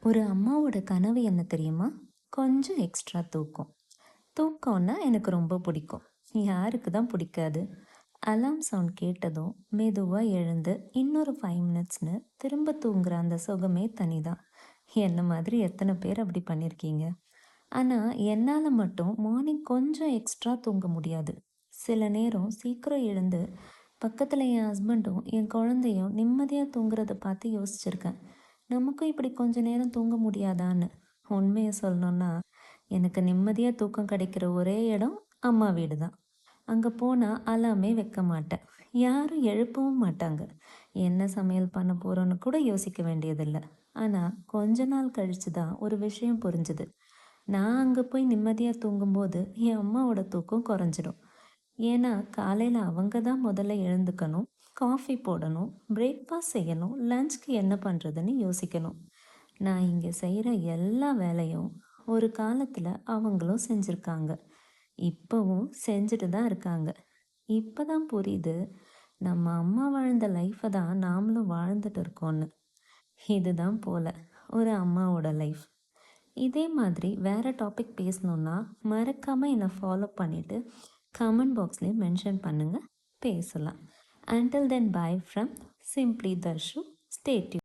ஒரு அம்மாவோட கனவு என்ன தெரியுமா? கொஞ்சம் எக்ஸ்ட்ரா தூக்கம். தூக்கம்னா எனக்கு ரொம்ப பிடிக்கும். யாருக்கு தான் பிடிக்காது? அலார்ம் சவுண்ட் கேட்டதும் மெதுவா எழுந்து இன்னொரு 5 மினிட்ஸ்னு திரும்ப தூங்குற அந்த சுகமே தனிதான். என்ன மாதிரி எத்தனை பேர் அப்படி பண்ணியிருக்கீங்க? ஆனா என்னால மட்டும் மார்னிங் கொஞ்சம் எக்ஸ்ட்ரா தூங்க முடியாது. சில நேரம் சீக்கிரம் எழுந்து பக்கத்துல என் ஹஸ்பண்டும் என் குழந்தையும் நிம்மதியா தூங்குறத பார்த்து யோசிச்சிருக்கேன். நமக்கும் இப்படி கொஞ்ச நேரம் தூங்க முடியாதான்னு. உண்மையை சொல்லணும்னா, எனக்கு நிம்மதியா தூக்கம் கிடைக்கிற ஒரே இடம் அம்மா வீடு தான். அங்க போனா அலாமே வைக்க மாட்டேன். யாரும் எழுப்பவும் மாட்டாங்க. என்ன சமையல் பண்ண போறோம்னு கூட யோசிக்க வேண்டியதில்ல. ஆனா கொஞ்ச நாள் கழிச்சு தான் ஒரு விஷயம் புரிஞ்சுது. நான் அங்க போய் நிம்மதியா தூங்கும்போது என் அம்மாவோட தூக்கம் குறைஞ்சிடும். ஏன்னா காலையில் அவங்க தான் முதல்ல எழுந்துக்கணும், காஃபி போடணும், பிரேக்ஃபாஸ்ட் செய்யணும், லஞ்ச்க்கு என்ன பண்ணுறதுன்னு யோசிக்கணும். நான் இங்கே செய்கிற எல்லா வேலையும் ஒரு காலத்தில் அவங்களும் செஞ்சுருக்காங்க, இப்போவும் செஞ்சுட்டு தான் இருக்காங்க. இப்போ தான் புரியுது, நம்ம அம்மா வாழ்ந்த லைஃப்பை தான் நாமளும் வாழ்ந்துட்டு இருக்கோன்னு. இதுதான் போல ஒரு அம்மாவோட லைஃப். இதே மாதிரி வேறு டாபிக் பேசணுன்னா மறக்காமல் என்னை ஃபாலோ பண்ணிவிட்டு கமெண்ட் பாக்ஸ்லேயே மென்ஷன் பண்ணுங்கள், பேசலாம். Until then, bye from Simply Darshu. Stay tuned.